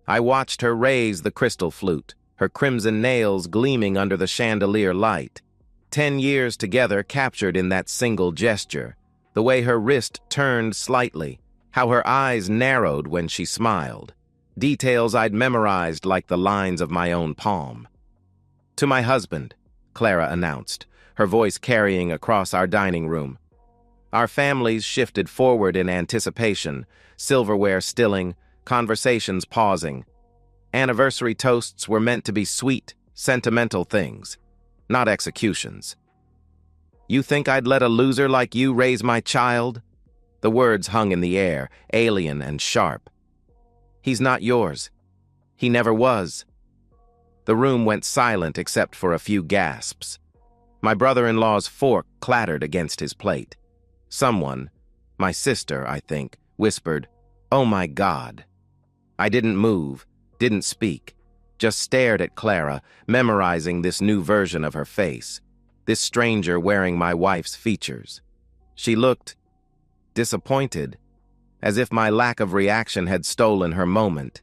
I watched her raise the crystal flute, her crimson nails gleaming under the chandelier light. 10 years together captured in that single gesture, the way her wrist turned slightly, how her eyes narrowed when she smiled. Details I'd memorized like the lines of my own palm. "To my husband," Clara announced, her voice carrying across our dining room. Our families shifted forward in anticipation, silverware stilling, conversations pausing. Anniversary toasts were meant to be sweet, sentimental things, not executions. "You think I'd let a loser like you raise my child?" The words hung in the air, alien and sharp. "He's not yours. He never was." The room went silent except for a few gasps. My brother-in-law's fork clattered against his plate. Someone, my sister, I think, whispered, "Oh my God." I didn't move, didn't speak, just stared at Clara, memorizing this new version of her face, this stranger wearing my wife's features. She looked disappointed, as if my lack of reaction had stolen her moment.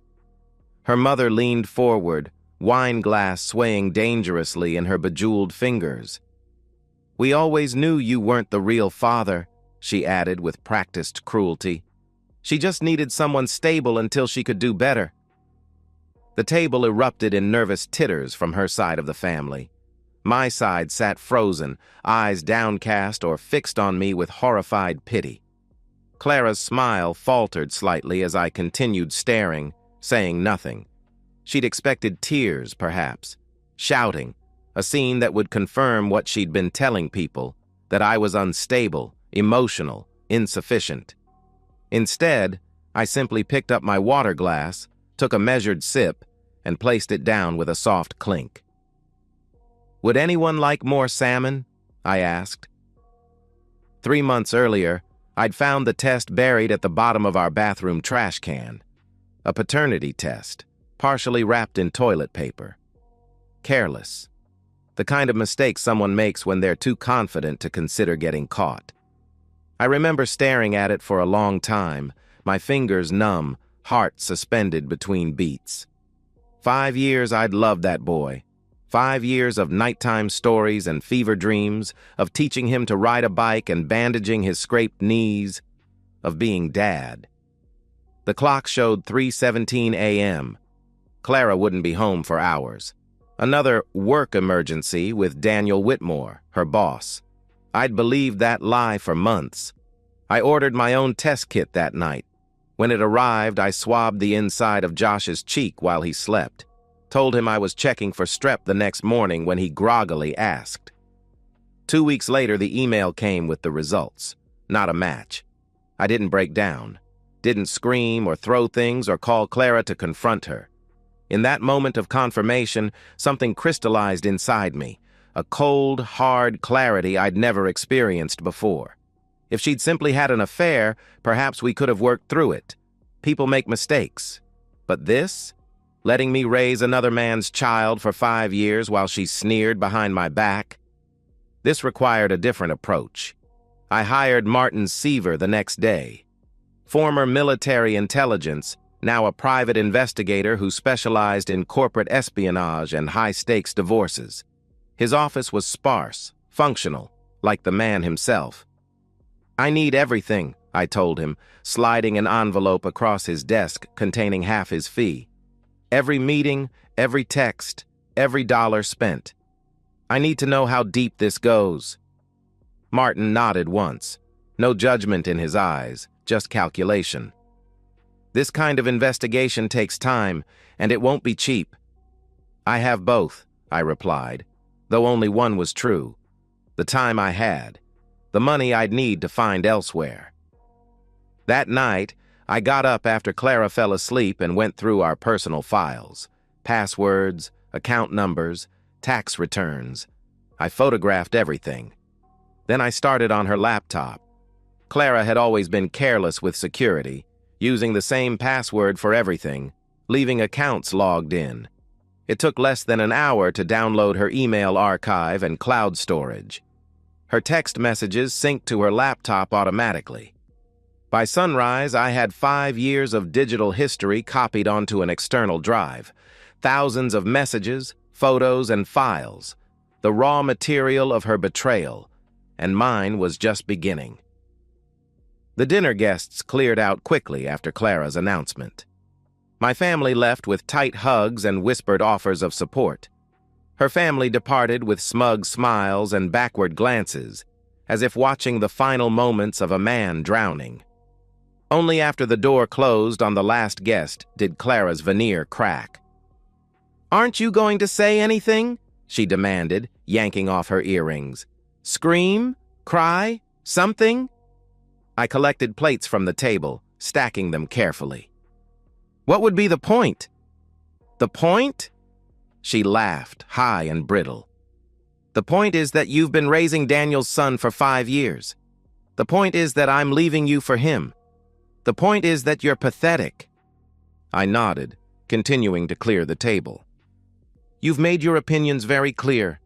Her mother leaned forward, wine glass swaying dangerously in her bejeweled fingers. "We always knew you weren't the real father," she added with practiced cruelty. "She just needed someone stable until she could do better." The table erupted in nervous titters from her side of the family. My side sat frozen, eyes downcast or fixed on me with horrified pity. Clara's smile faltered slightly as I continued staring, saying nothing. She'd expected tears, perhaps, shouting, a scene that would confirm what she'd been telling people, that I was unstable, emotional, insufficient. Instead, I simply picked up my water glass, took a measured sip, and placed it down with a soft clink. "Would anyone like more salmon?" I asked. 3 months earlier, I'd found the test buried at the bottom of our bathroom trash can. A paternity test, partially wrapped in toilet paper. Careless. The kind of mistake someone makes when they're too confident to consider getting caught. I remember staring at it for a long time, my fingers numb, heart suspended between beats. 5 years I'd loved that boy. 5 years of nighttime stories and fever dreams, of teaching him to ride a bike and bandaging his scraped knees, of being dad. The clock showed 3:17 a.m. Clara wouldn't be home for hours. Another work emergency with Daniel Whitmore, her boss. I'd believed that lie for months. I ordered my own test kit that night. When it arrived, I swabbed the inside of Josh's cheek while he slept. Told him I was checking for strep the next morning when he groggily asked. 2 weeks later, the email came with the results. Not a match. I didn't break down. Didn't scream or throw things or call Clara to confront her. In that moment of confirmation, something crystallized inside me, a cold, hard clarity I'd never experienced before. If she'd simply had an affair, perhaps we could have worked through it. People make mistakes. But this? Letting me raise another man's child for 5 years while she sneered behind my back? This required a different approach. I hired Martin Seaver the next day. Former military intelligence, now a private investigator who specialized in corporate espionage and high-stakes divorces. His office was sparse, functional, like the man himself. "I need everything," I told him, sliding an envelope across his desk containing half his fee. "Every meeting, every text, every dollar spent. I need to know how deep this goes." Martin nodded once. No judgment in his eyes, just calculation. "This kind of investigation takes time, and it won't be cheap." "I have both," I replied, though only one was true. The time I had. The money I'd need to find elsewhere. That night, I got up after Clara fell asleep and went through our personal files. Passwords, account numbers, tax returns. I photographed everything. Then I started on her laptop. Clara had always been careless with security, using the same password for everything, leaving accounts logged in. It took less than an hour to download her email archive and cloud storage. Her text messages synced to her laptop automatically. By sunrise, I had 5 years of digital history copied onto an external drive. Thousands of messages, photos, and files. The raw material of her betrayal. And mine was just beginning. The dinner guests cleared out quickly after Clara's announcement. My family left with tight hugs and whispered offers of support. Her family departed with smug smiles and backward glances, as if watching the final moments of a man drowning. Only after the door closed on the last guest did Clara's veneer crack. "Aren't you going to say anything?" she demanded, yanking off her earrings. "Scream? Cry? Something?" I collected plates from the table, stacking them carefully. "What would be the point?" "The point?" She laughed, high and brittle. "The point is that you've been raising Daniel's son for 5 years. The point is that I'm leaving you for him. The point is that you're pathetic." I nodded, continuing to clear the table. "You've made your opinions very clear.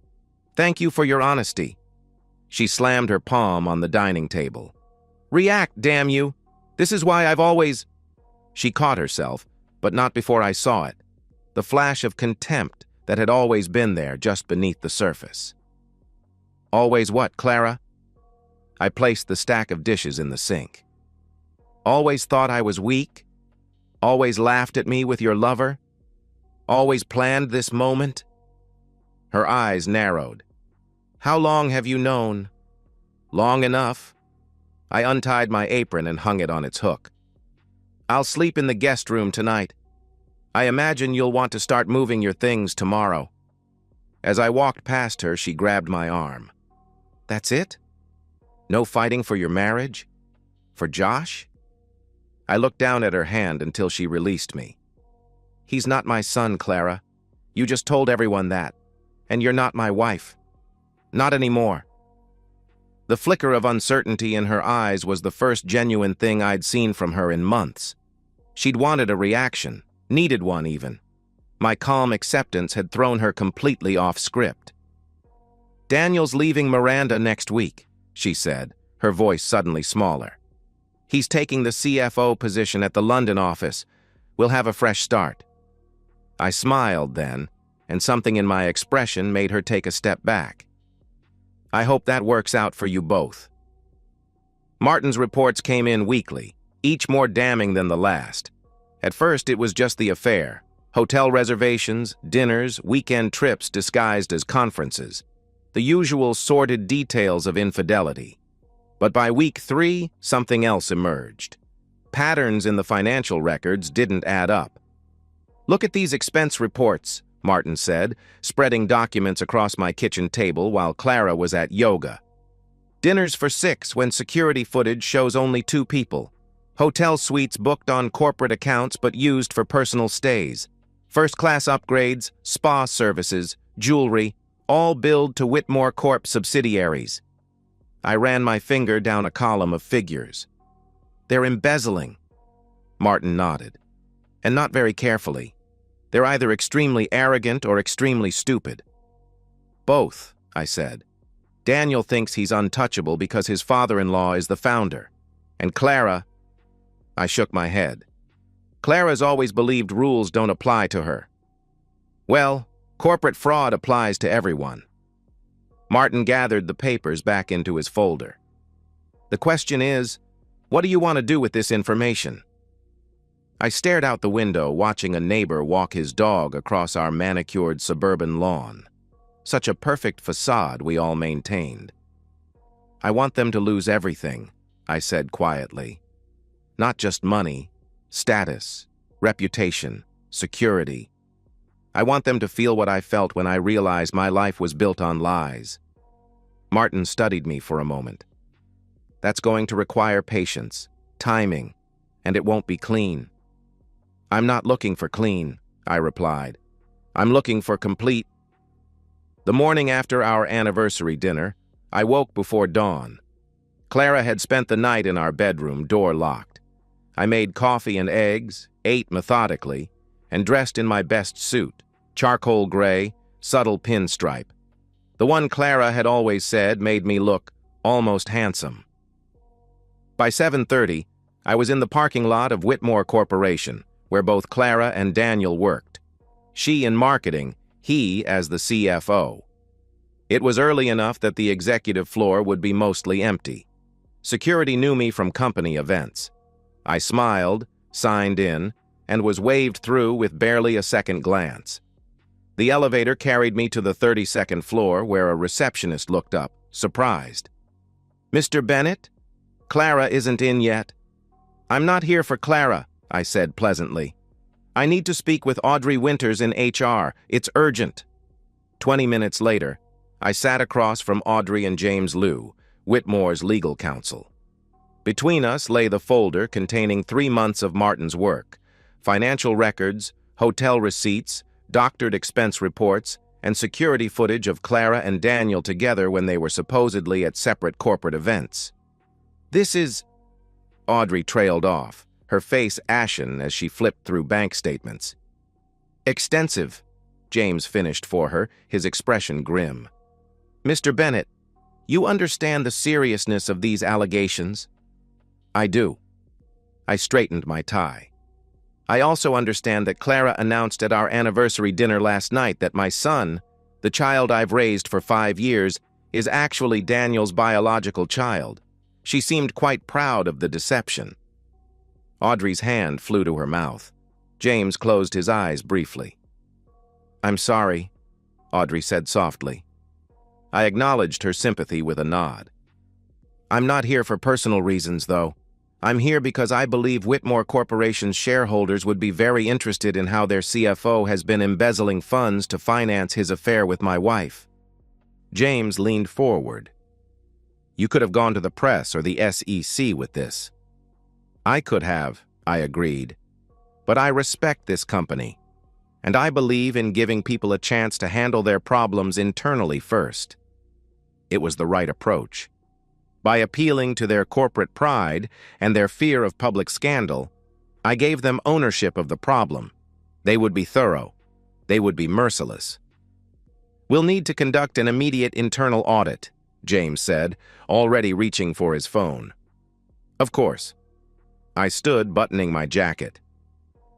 Thank you for your honesty." She slammed her palm on the dining table. "React, damn you! This is why I've always—" She caught herself, but not before I saw it. The flash of contempt that had always been there just beneath the surface. "Always what, Clara?" I placed the stack of dishes in the sink. "Always thought I was weak? Always laughed at me with your lover? Always planned this moment?" Her eyes narrowed. "How long have you known?" "Long enough." I untied my apron and hung it on its hook. "I'll sleep in the guest room tonight. I imagine you'll want to start moving your things tomorrow." As I walked past her, she grabbed my arm. "That's it? No fighting for your marriage? For Josh?" I looked down at her hand until she released me. "He's not my son, Clara. You just told everyone that. And you're not my wife. Not anymore." The flicker of uncertainty in her eyes was the first genuine thing I'd seen from her in months. She'd wanted a reaction, needed one even. My calm acceptance had thrown her completely off script. "Daniel's leaving Miranda next week," she said, her voice suddenly smaller. "He's taking the CFO position at the London office. We'll have a fresh start." I smiled then, and something in my expression made her take a step back. "I hope that works out for you both." Martin's reports came in weekly, each more damning than the last. At first, it was just the affair. Hotel reservations, dinners, weekend trips disguised as conferences. The usual sordid details of infidelity. But by week 3, something else emerged. Patterns in the financial records didn't add up. "Look at these expense reports," Martin said, spreading documents across my kitchen table while Clara was at yoga. "Dinners for 6 when security footage shows only 2 people. Hotel suites booked on corporate accounts but used for personal stays. First-class upgrades, spa services, jewelry, all billed to Whitmore Corp subsidiaries." I ran my finger down a column of figures. "They're embezzling." Martin nodded. "And not very carefully. They're either extremely arrogant or extremely stupid." "Both," I said. "Daniel thinks he's untouchable because his father-in-law is the founder. And Clara—" I shook my head. "Clara's always believed rules don't apply to her." "Well, corporate fraud applies to everyone." Martin gathered the papers back into his folder. "The question is, what do you want to do with this information?" I stared out the window, watching a neighbor walk his dog across our manicured suburban lawn. Such a perfect facade we all maintained. "I want them to lose everything," I said quietly. "Not just money, status, reputation, security. I want them to feel what I felt when I realized my life was built on lies." Martin studied me for a moment. "That's going to require patience, timing, and it won't be clean." "I'm not looking for clean," I replied. "I'm looking for complete." The morning after our anniversary dinner, I woke before dawn. Clara had spent the night in our bedroom, door locked. I made coffee and eggs, ate methodically, and dressed in my best suit, charcoal gray, subtle pinstripe. The one Clara had always said made me look almost handsome. By 7:30, I was in the parking lot of Whitmore Corporation, where both Clara and Daniel worked. She in marketing, he as the CFO. It was early enough that the executive floor would be mostly empty. Security knew me from company events. I smiled, signed in, and was waved through with barely a second glance. The elevator carried me to the 32nd floor, where a receptionist looked up, surprised. "Mr. Bennett? Clara isn't in yet." "I'm not here for Clara," I said pleasantly. "I need to speak with Audrey Winters in HR. It's urgent." 20 minutes later, I sat across from Audrey and James Liu, Whitmore's legal counsel. Between us lay the folder containing 3 months of Martin's work, financial records, hotel receipts, doctored expense reports, and security footage of Clara and Daniel together when they were supposedly at separate corporate events. "This is—" Audrey trailed off, her face ashen as she flipped through bank statements. "Extensive," James finished for her, his expression grim. "Mr. Bennett, you understand the seriousness of these allegations?" "I do." I straightened my tie. "I also understand that Clara announced at our anniversary dinner last night that my son, the child I've raised for 5 years, is actually Daniel's biological child. She seemed quite proud of the deception." Audrey's hand flew to her mouth. James closed his eyes briefly. "I'm sorry," Audrey said softly. I acknowledged her sympathy with a nod. "I'm not here for personal reasons, though. I'm here because I believe Whitmore Corporation's shareholders would be very interested in how their CFO has been embezzling funds to finance his affair with my wife." James leaned forward. "You could have gone to the press or the SEC with this." "I could have," I agreed. "But I respect this company, and I believe in giving people a chance to handle their problems internally first." It was the right approach. By appealing to their corporate pride and their fear of public scandal, I gave them ownership of the problem. They would be thorough. They would be merciless. "We'll need to conduct an immediate internal audit," James said, already reaching for his phone. "Of course." I stood, buttoning my jacket.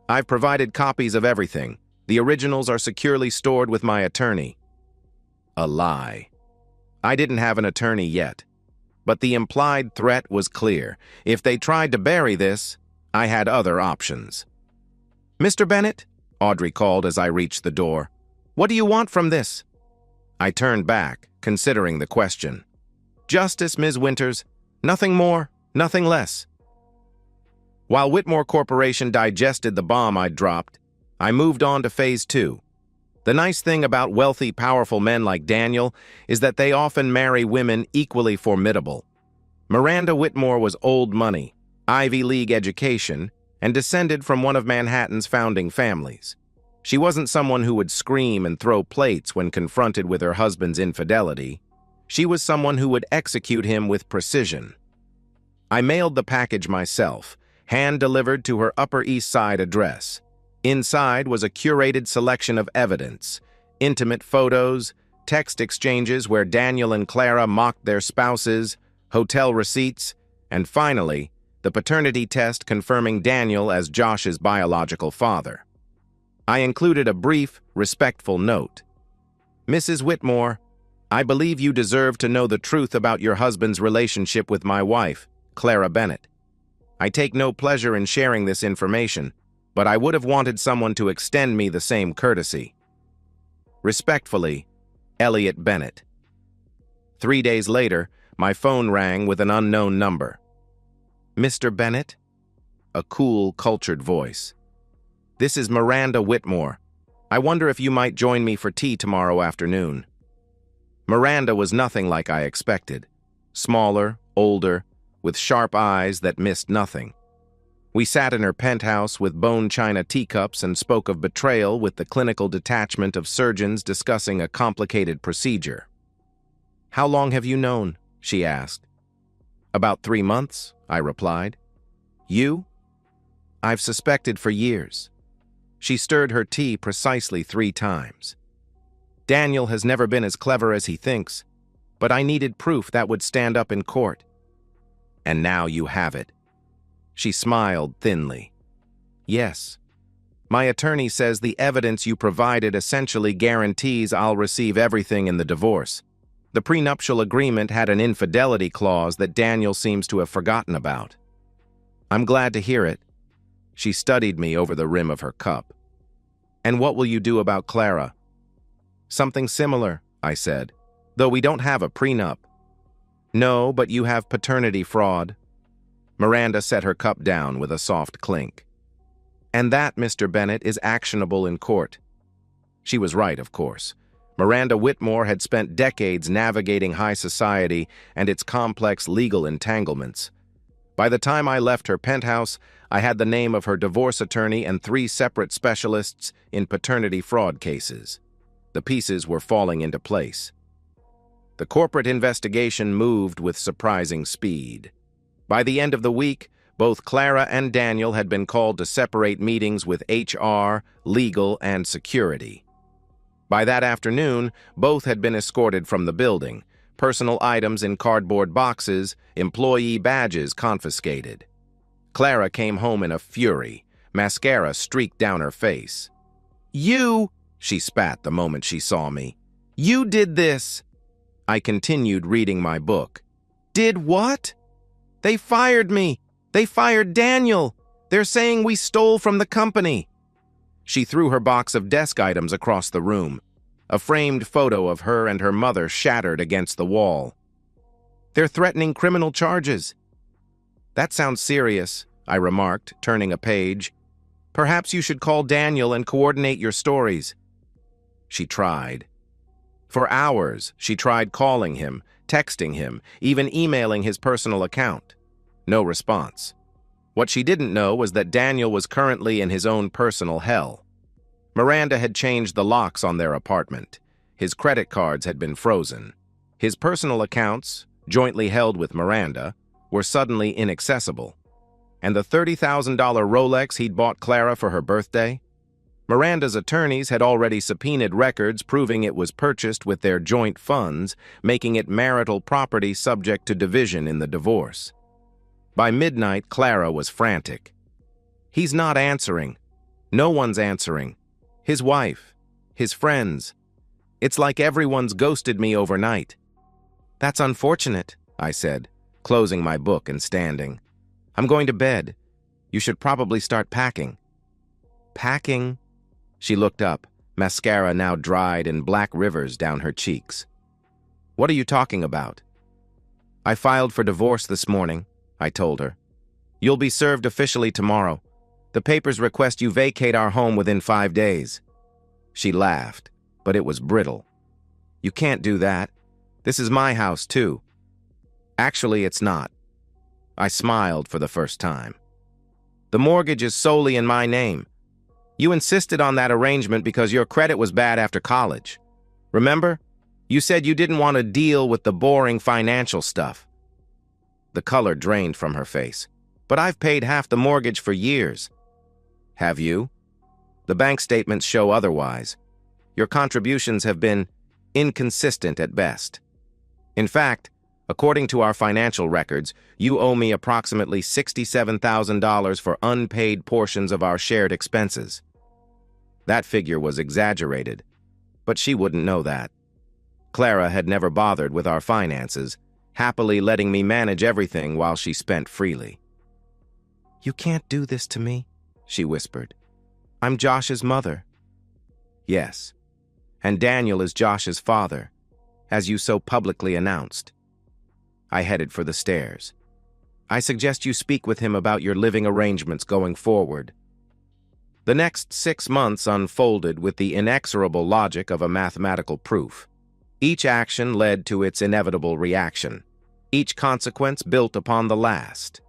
"I've provided copies of everything. The originals are securely stored with my attorney." A lie. I didn't have an attorney yet. But the implied threat was clear. If they tried to bury this, I had other options. "Mr. Bennett," Audrey called as I reached the door. "What do you want from this?" I turned back, considering the question. "Justice, Ms. Winters. Nothing more, nothing less." While Whitmore Corporation digested the bomb I'd dropped, I moved on to Phase 2. The nice thing about wealthy, powerful men like Daniel is that they often marry women equally formidable. Miranda Whitmore was old money, Ivy League education, and descended from one of Manhattan's founding families. She wasn't someone who would scream and throw plates when confronted with her husband's infidelity. She was someone who would execute him with precision. I mailed the package myself, hand-delivered to her Upper East Side address. Inside was a curated selection of evidence, intimate photos, text exchanges where Daniel and Clara mocked their spouses, hotel receipts, and finally, the paternity test confirming Daniel as Josh's biological father. I included a brief, respectful note. "Mrs. Whitmore, I believe you deserve to know the truth about your husband's relationship with my wife, Clara Bennett. I take no pleasure in sharing this information, but I would have wanted someone to extend me the same courtesy. Respectfully, Elliot Bennett." 3 days later, my phone rang with an unknown number. "Mr. Bennett?" A cool, cultured voice. "This is Miranda Whitmore. I wonder if you might join me for tea tomorrow afternoon." Miranda was nothing like I expected. Smaller, older, with sharp eyes that missed nothing. We sat in her penthouse with bone china teacups and spoke of betrayal with the clinical detachment of surgeons discussing a complicated procedure. "How long have you known?" she asked. "About 3 months," I replied. "You?" "I've suspected for years." She stirred her tea precisely 3 times. "Daniel has never been as clever as he thinks, but I needed proof that would stand up in court. And now you have it." She smiled thinly. Yes. My attorney says the evidence you provided essentially guarantees I'll receive everything in the divorce. The prenuptial agreement had an infidelity clause that Daniel seems to have forgotten about. I'm glad to hear it. She studied me over the rim of her cup. And what will you do about Clara? Something similar, I said, though we don't have a prenup. No, but you have paternity fraud. Miranda set her cup down with a soft clink. And that, Mr. Bennett, is actionable in court. She was right, of course. Miranda Whitmore had spent decades navigating high society and its complex legal entanglements. By the time I left her penthouse, I had the name of her divorce attorney and 3 separate specialists in paternity fraud cases. The pieces were falling into place. The corporate investigation moved with surprising speed. By the end of the week, both Clara and Daniel had been called to separate meetings with HR, legal, and security. By that afternoon, both had been escorted from the building, personal items in cardboard boxes, employee badges confiscated. Clara came home in a fury, mascara streaked down her face. You, she spat the moment she saw me. You did this. I continued reading my book. Did what? They fired me. They fired Daniel. They're saying we stole from the company. She threw her box of desk items across the room. A framed photo of her and her mother shattered against the wall. They're threatening criminal charges. That sounds serious, I remarked, turning a page. Perhaps you should call Daniel and coordinate your stories. She tried. For hours, she tried calling him, texting him, even emailing his personal account. No response. What she didn't know was that Daniel was currently in his own personal hell. Miranda had changed the locks on their apartment. His credit cards had been frozen. His personal accounts, jointly held with Miranda, were suddenly inaccessible. And the $30,000 Rolex he'd bought Clara for her birthday? Miranda's attorneys had already subpoenaed records proving it was purchased with their joint funds, making it marital property subject to division in the divorce. By midnight, Clara was frantic. He's not answering. No one's answering. His wife. His friends. It's like everyone's ghosted me overnight. That's unfortunate, I said, closing my book and standing. I'm going to bed. You should probably start packing. Packing? She looked up, mascara now dried in black rivers down her cheeks. What are you talking about? I filed for divorce this morning, I told her. You'll be served officially tomorrow. The papers request you vacate our home within 5 days. She laughed, but it was brittle. You can't do that. This is my house, too. Actually, it's not. I smiled for the first time. The mortgage is solely in my name. You insisted on that arrangement because your credit was bad after college. Remember? You said you didn't want to deal with the boring financial stuff. The color drained from her face. But I've paid half the mortgage for years. Have you? The bank statements show otherwise. Your contributions have been inconsistent at best. In fact, according to our financial records, you owe me approximately $67,000 for unpaid portions of our shared expenses. That figure was exaggerated, but she wouldn't know that. Clara had never bothered with our finances, happily letting me manage everything while she spent freely. You can't do this to me, she whispered. I'm Josh's mother. Yes, and Daniel is Josh's father, as you so publicly announced. I headed for the stairs. I suggest you speak with him about your living arrangements going forward. The next 6 months unfolded with the inexorable logic of a mathematical proof. Each action led to its inevitable reaction. Each consequence built upon the last.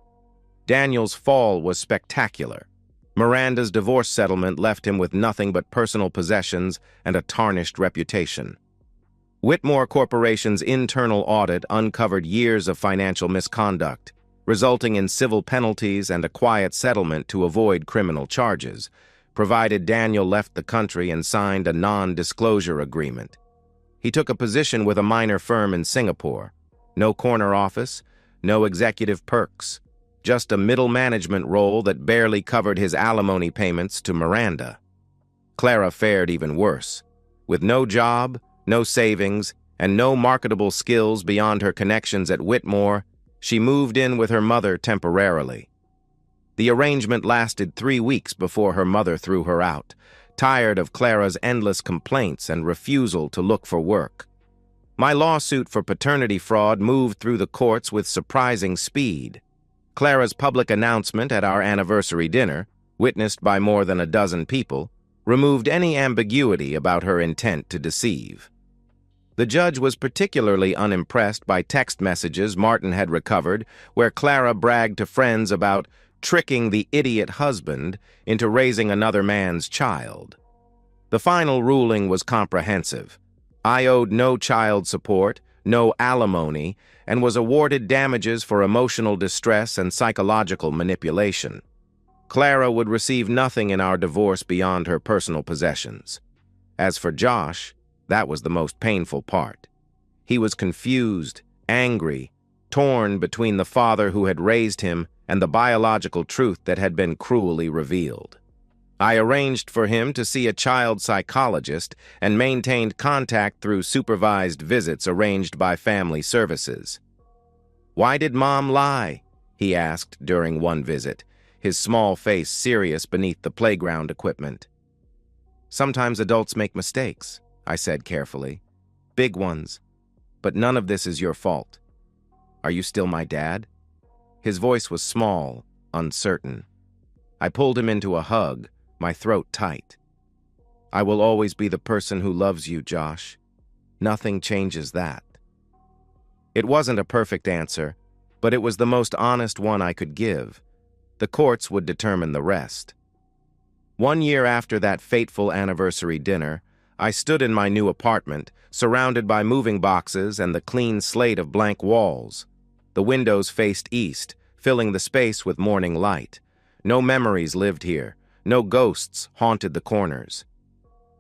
Daniel's fall was spectacular. Miranda's divorce settlement left him with nothing but personal possessions and a tarnished reputation. Whitmore Corporation's internal audit uncovered years of financial misconduct, resulting in civil penalties and a quiet settlement to avoid criminal charges, provided Daniel left the country and signed a non-disclosure agreement. He took a position with a minor firm in Singapore. No corner office, no executive perks. just a middle management role that barely covered his alimony payments to Miranda. Clara fared even worse. With no job, no savings, and no marketable skills beyond her connections at Whitmore, she moved in with her mother temporarily. The arrangement lasted 3 weeks before her mother threw her out, tired of Clara's endless complaints and refusal to look for work. My lawsuit for paternity fraud moved through the courts with surprising speed. Clara's public announcement at our anniversary dinner, witnessed by more than a dozen people, removed any ambiguity about her intent to deceive. The judge was particularly unimpressed by text messages Martin had recovered where Clara bragged to friends about tricking the idiot husband into raising another man's child. The final ruling was comprehensive. I owed no child support, no alimony, and was awarded damages for emotional distress and psychological manipulation. Clara would receive nothing in our divorce beyond her personal possessions. As for Josh, that was the most painful part. He was confused, angry, torn between the father who had raised him and the biological truth that had been cruelly revealed. I arranged for him to see a child psychologist and maintained contact through supervised visits arranged by family services. "Why did Mom lie?" he asked during one visit, his small face serious beneath the playground equipment. "Sometimes adults make mistakes," I said carefully. "Big ones. But none of this is your fault. Are you still my dad?" His voice was small, uncertain. I pulled him into a hug, my throat tight. "I will always be the person who loves you, Josh. Nothing changes that." It wasn't a perfect answer, but it was the most honest one I could give. The courts would determine the rest. 1 year after that fateful anniversary dinner, I stood in my new apartment, surrounded by moving boxes and the clean slate of blank walls. The windows faced east, filling the space with morning light. No memories lived here. No ghosts haunted the corners.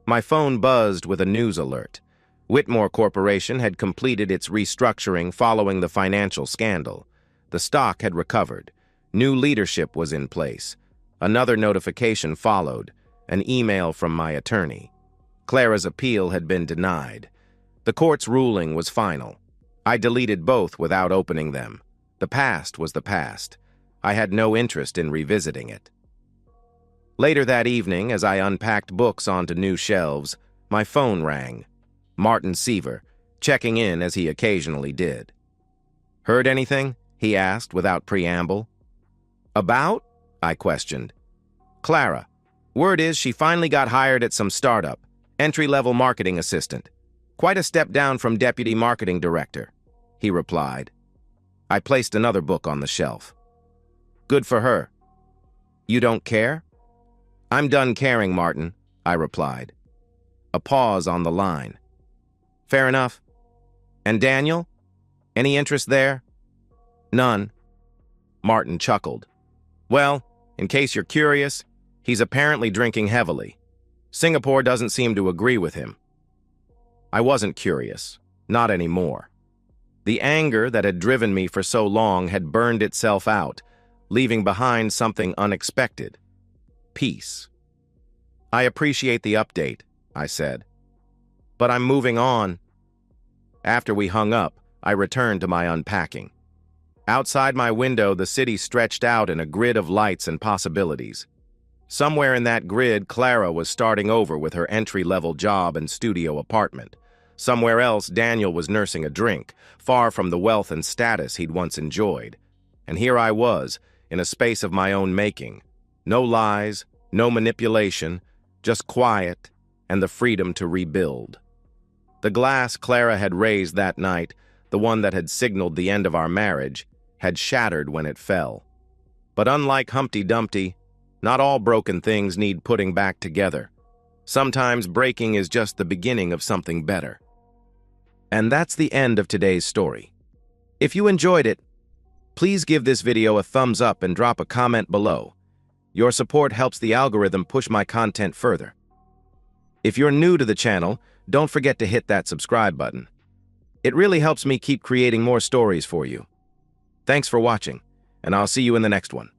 My phone buzzed with a news alert. Whitmore Corporation had completed its restructuring following the financial scandal. The stock had recovered. New leadership was in place. Another notification followed, an email from my attorney. Clara's appeal had been denied. The court's ruling was final. I deleted both without opening them. The past was the past. I had no interest in revisiting it. Later that evening, as I unpacked books onto new shelves, my phone rang. Martin Seaver, checking in as he occasionally did. "Heard anything?" he asked without preamble. "About?" I questioned. "Clara. Word is she finally got hired at some startup, entry-level marketing assistant. Quite a step down from deputy marketing director," he replied. I placed another book on the shelf. "Good for her. You don't care?" "I'm done caring, Martin," I replied. A pause on the line. "Fair enough. And Daniel? Any interest there?" "None." Martin chuckled. "Well, in case you're curious, he's apparently drinking heavily. Singapore doesn't seem to agree with him." I wasn't curious. Not anymore. The anger that had driven me for so long had burned itself out, leaving behind something unexpected. Peace. "I appreciate the update," I said. "But I'm moving on." After we hung up, I returned to my unpacking. Outside my window, the city stretched out in a grid of lights and possibilities. Somewhere in that grid, Clara was starting over with her entry-level job and studio apartment. Somewhere else, Daniel was nursing a drink, far from the wealth and status he'd once enjoyed. And here I was, in a space of my own making. No lies, no manipulation, just quiet and the freedom to rebuild. The glass Clara had raised that night, the one that had signaled the end of our marriage, had shattered when it fell. But unlike Humpty Dumpty, not all broken things need putting back together. Sometimes breaking is just the beginning of something better. And that's the end of today's story. If you enjoyed it, please give this video a thumbs up and drop a comment below. Your support helps the algorithm push my content further. If you're new to the channel, don't forget to hit that subscribe button. It really helps me keep creating more stories for you. Thanks for watching. and I'll see you in the next one.